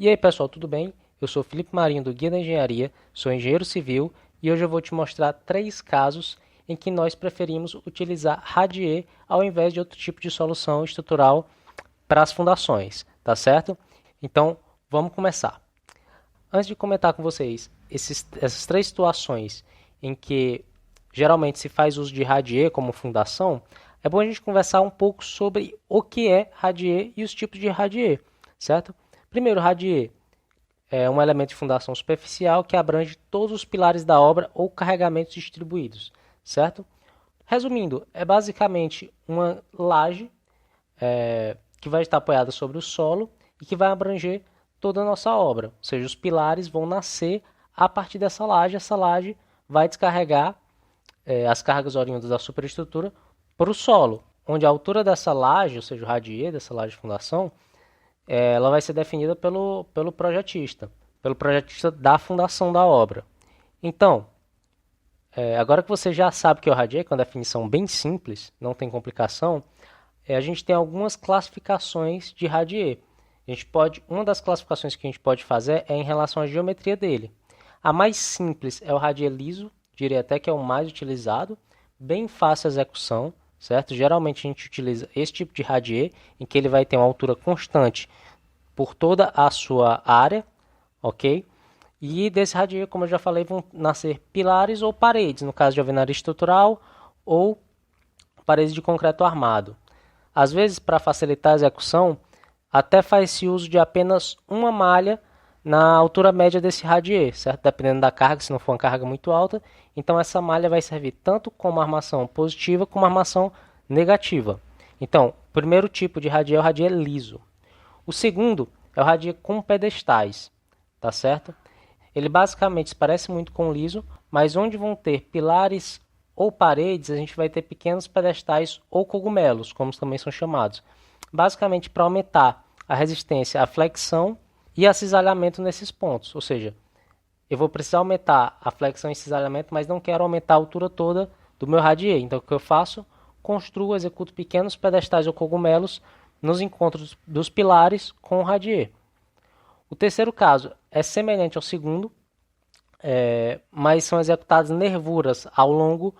E aí pessoal, tudo bem? Eu sou Felipe Marinho do Guia da Engenharia, sou engenheiro civil e hoje eu vou te mostrar 3 casos em que nós preferimos utilizar radier ao invés de outro tipo de solução estrutural para as fundações, tá certo? Então vamos começar. Antes de comentar com vocês essas 3 situações em que geralmente se faz uso de radier como fundação, é bom a gente conversar um pouco sobre o que é radier e os tipos de radier, certo? Primeiro, radier é um elemento de fundação superficial que abrange todos os pilares da obra ou carregamentos distribuídos, certo? Resumindo, é basicamente uma laje que vai estar apoiada sobre o solo e que vai abranger toda a nossa obra, ou seja, os pilares vão nascer a partir dessa laje, essa laje vai descarregar as cargas oriundas da superestrutura para o solo, onde a altura dessa laje, ou seja, o radier dessa laje de fundação, ela vai ser definida pelo projetista da fundação da obra. Então, agora que você já sabe o que é o radier, que é uma definição bem simples, não tem complicação, a gente tem algumas classificações de radier. Uma das classificações que a gente pode fazer é em relação à geometria dele. A mais simples é o radier liso, diria até que é o mais utilizado, bem fácil a execução, certo? Geralmente a gente utiliza esse tipo de radier, em que ele vai ter uma altura constante por toda a sua área, ok? E desse radier, como eu já falei, vão nascer pilares ou paredes, no caso de alvenaria estrutural ou paredes de concreto armado. Às vezes, para facilitar a execução, até faz-se uso de apenas uma malha na altura média desse radier, certo? Dependendo da carga, se não for uma carga muito alta. Então essa malha vai servir tanto como armação positiva como armação negativa. Então, o primeiro tipo de radier é o radier liso. O segundo é o radier com pedestais, tá certo? Ele basicamente se parece muito com o liso, mas onde vão ter pilares ou paredes, a gente vai ter pequenos pedestais ou cogumelos, como também são chamados. Basicamente para aumentar a resistência à flexão e a cisalhamento nesses pontos. Ou seja, eu vou precisar aumentar a flexão e cisalhamento, mas não quero aumentar a altura toda do meu radier. Então o que eu faço? Construo, executo pequenos pedestais ou cogumelos nos encontros dos pilares com o radier. O terceiro caso é semelhante ao segundo, mas são executadas nervuras ao longo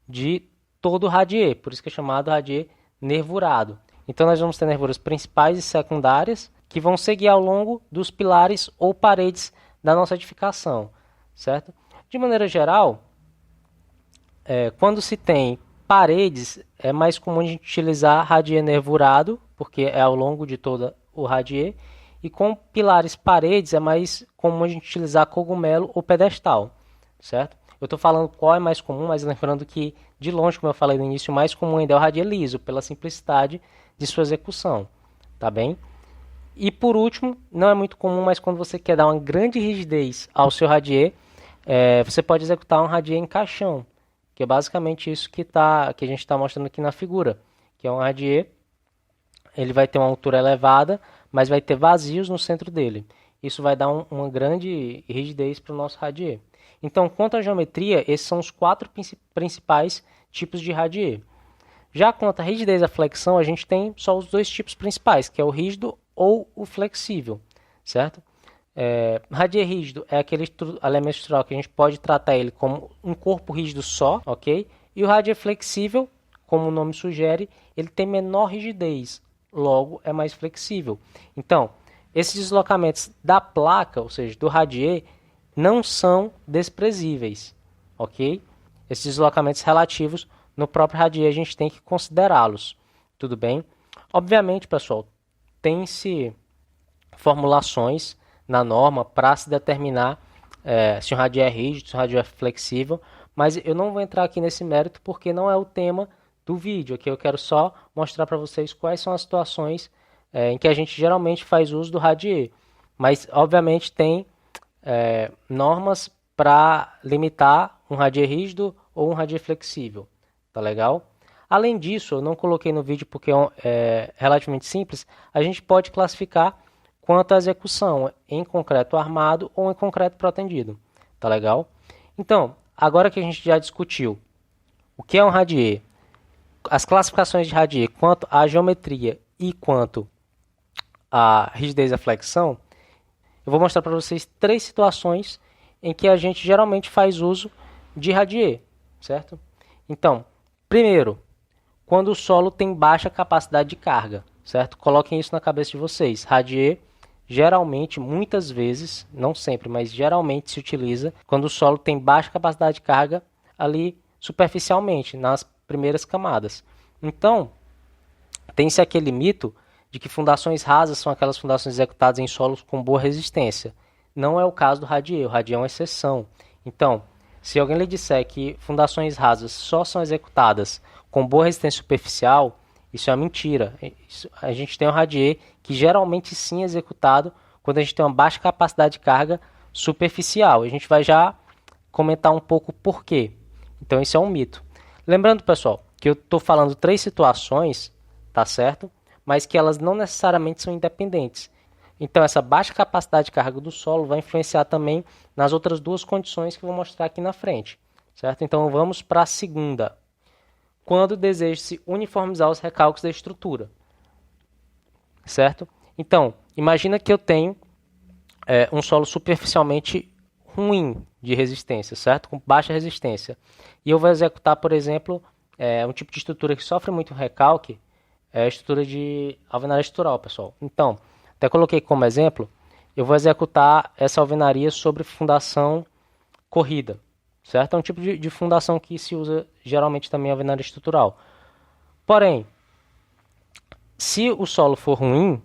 de todo o radier, por isso que é chamado radier nervurado. Então nós vamos ter nervuras principais e secundárias que vão seguir ao longo dos pilares ou paredes da nossa edificação, certo? De maneira geral, quando se tem paredes, é mais comum a gente utilizar radier nervurado, porque é ao longo de todo o radier, e com pilares paredes é mais comum a gente utilizar cogumelo ou pedestal, certo? Eu estou falando qual é mais comum, mas lembrando que, de longe, como eu falei no início, o mais comum ainda é o radier liso, pela simplicidade de sua execução, tá bem? E por último, não é muito comum, mas quando você quer dar uma grande rigidez ao seu radier, você pode executar um radier em caixão, que é basicamente isso que a gente está mostrando aqui na figura, que é um radier, ele vai ter uma altura elevada, mas vai ter vazios no centro dele. Isso vai dar uma grande rigidez para o nosso radier. Então, quanto à geometria, esses são os 4 principais tipos de radier. Já quanto à rigidez e à flexão, a gente tem só os 2 tipos principais, que é o rígido ou o flexível, certo? Radier rígido é aquele elemento estrutural que a gente pode tratar ele como um corpo rígido só, ok? E o radier flexível, como o nome sugere, ele tem menor rigidez, logo é mais flexível. Então, esses deslocamentos da placa, ou seja, do radier, não são desprezíveis, ok? Esses deslocamentos relativos no próprio radier a gente tem que considerá-los, tudo bem? Obviamente, pessoal, tem-se formulações na norma para se determinar se um radier é rígido, se um radier é flexível, mas eu não vou entrar aqui nesse mérito porque não é o tema do vídeo. Aqui eu quero só mostrar para vocês quais são as situações em que a gente geralmente faz uso do radier, mas obviamente tem normas para limitar um radier rígido ou um radier flexível, tá legal? Além disso, eu não coloquei no vídeo porque é relativamente simples, a gente pode classificar quanto à execução em concreto armado ou em concreto protendido, tá legal? Então, agora que a gente já discutiu o que é um radier, as classificações de radier quanto à geometria e quanto à rigidez e à flexão, eu vou mostrar para vocês 3 situações em que a gente geralmente faz uso de radier, certo? Então, primeiro, quando o solo tem baixa capacidade de carga, certo? Coloquem isso na cabeça de vocês. Radier, geralmente, muitas vezes, não sempre, mas geralmente se utiliza quando o solo tem baixa capacidade de carga ali superficialmente, nas primeiras camadas. Então, tem-se aquele mito de que fundações rasas são aquelas fundações executadas em solos com boa resistência. Não é o caso do radier, o radier é uma exceção. Então, se alguém lhe disser que fundações rasas só são executadas com boa resistência superficial, isso é mentira. A gente tem um radier que geralmente sim é executado quando a gente tem uma baixa capacidade de carga superficial. A gente vai já comentar um pouco por quê. Então, isso é um mito. Lembrando, pessoal, que eu estou falando 3 situações, tá certo? Mas que elas não necessariamente são independentes. Então, essa baixa capacidade de carga do solo vai influenciar também nas outras 2 condições que eu vou mostrar aqui na frente, certo? Então, vamos para a segunda. Quando deseja-se uniformizar os recalques da estrutura, certo? Então, imagina que eu tenho um solo superficialmente ruim de resistência, certo? Com baixa resistência. E eu vou executar, por exemplo, um tipo de estrutura que sofre muito recalque, é a estrutura de alvenaria estrutural, pessoal. Então, até coloquei como exemplo, eu vou executar essa alvenaria sobre fundação corrida, certo? É um tipo de fundação que se usa geralmente também em alvenaria estrutural. Porém, se o solo for ruim,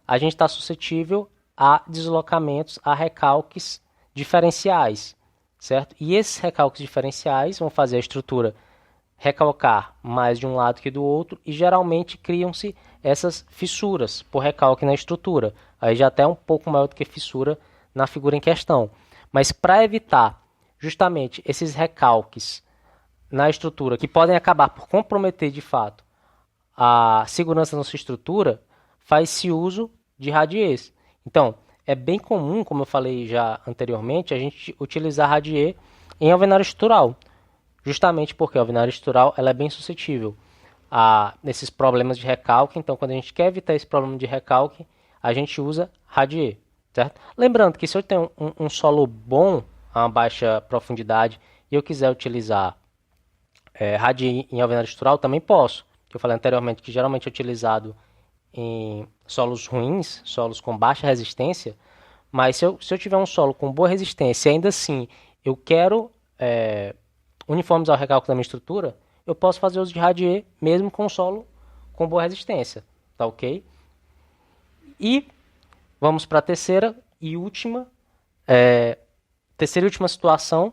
a gente está suscetível a deslocamentos, a recalques diferenciais, certo? E esses recalques diferenciais vão fazer a estrutura recalcar mais de um lado que do outro e geralmente criam-se essas fissuras por recalque na estrutura. Aí já até um pouco maior do que fissura na figura em questão. Mas para evitar justamente esses recalques na estrutura que podem acabar por comprometer de fato a segurança da nossa estrutura, faz-se uso de radiers. Então, é bem comum, como eu falei já anteriormente, a gente utilizar radier em alvenaria estrutural. Justamente porque a alvenaria estrutural ela é bem suscetível a esses problemas de recalque. Então, quando a gente quer evitar esse problema de recalque, a gente usa radier, certo? Lembrando que se eu tenho um solo bom, a uma baixa profundidade, e eu quiser utilizar radier em alvenaria estrutural, também posso. Que eu falei anteriormente que geralmente é utilizado em solos ruins, solos com baixa resistência. Mas se eu tiver um solo com boa resistência e ainda assim eu quero uniformizar o recalque da minha estrutura, eu posso fazer uso de radier mesmo com solo com boa resistência, tá ok? E vamos para a terceira e última situação,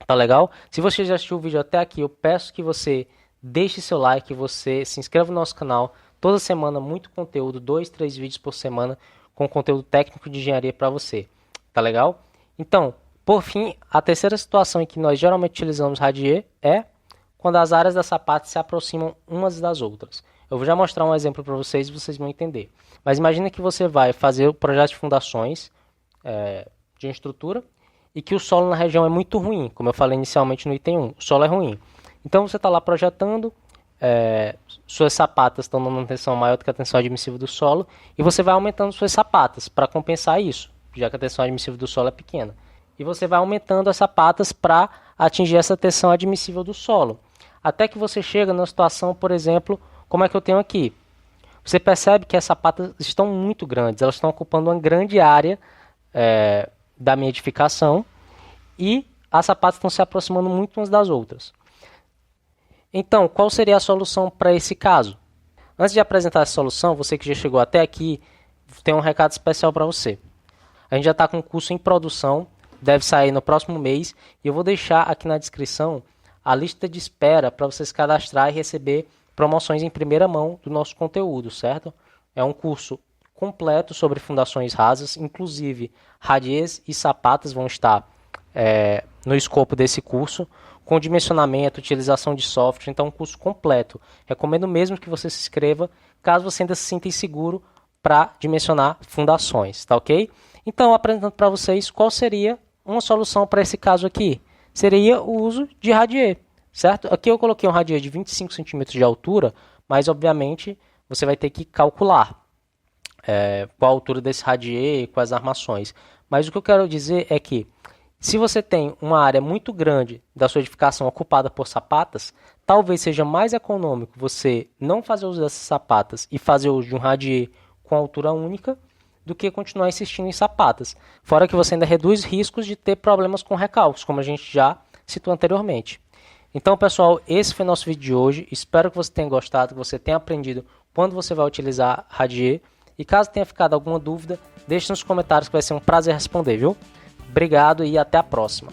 tá legal? Se você já assistiu o vídeo até aqui, eu peço que você deixe seu like, você se inscreva no nosso canal. Toda semana muito conteúdo, 2, 3 vídeos por semana com conteúdo técnico de engenharia para você, tá legal? Então, por fim, a terceira situação em que nós geralmente utilizamos radier é quando as áreas da sapata se aproximam umas das outras. Eu vou já mostrar um exemplo para vocês e vocês vão entender. Mas imagine que você vai fazer o projeto de fundações de uma estrutura e que o solo na região é muito ruim, como eu falei inicialmente no item 1. O solo é ruim. Então você está lá projetando, suas sapatas estão dando uma tensão maior do que a tensão admissível do solo e você vai aumentando suas sapatas para compensar isso, já que a tensão admissível do solo é pequena. E você vai aumentando as sapatas para atingir essa tensão admissível do solo. Até que você chega numa situação, por exemplo, como é que eu tenho aqui. Você percebe que as sapatas estão muito grandes, elas estão ocupando uma grande área da minha edificação e as sapatas estão se aproximando muito umas das outras. Então, qual seria a solução para esse caso? Antes de apresentar essa solução, você que já chegou até aqui, tem um recado especial para você. A gente já está com um curso em produção, deve sair no próximo mês, e eu vou deixar aqui na descrição a lista de espera para você se cadastrar e receber promoções em primeira mão do nosso conteúdo, certo? É um curso completo sobre fundações rasas, inclusive radiers e sapatas vão estar no escopo desse curso, com dimensionamento, utilização de software, então um curso completo. Recomendo mesmo que você se inscreva, caso você ainda se sinta inseguro para dimensionar fundações, tá ok? Então, apresentando para vocês qual seria uma solução para esse caso aqui. Seria o uso de radier, certo? Aqui eu coloquei um radier de 25 centímetros de altura, mas obviamente você vai ter que calcular qual a altura desse radier, quais armações. Mas o que eu quero dizer é que se você tem uma área muito grande da sua edificação ocupada por sapatas, talvez seja mais econômico você não fazer uso dessas sapatas e fazer uso de um radier com altura única do que continuar insistindo em sapatas. Fora que você ainda reduz riscos de ter problemas com recalques, como a gente já citou anteriormente. Então, pessoal, esse foi o nosso vídeo de hoje. Espero que você tenha gostado, que você tenha aprendido quando você vai utilizar radier. E caso tenha ficado alguma dúvida, deixe nos comentários que vai ser um prazer responder, viu? Obrigado e até a próxima.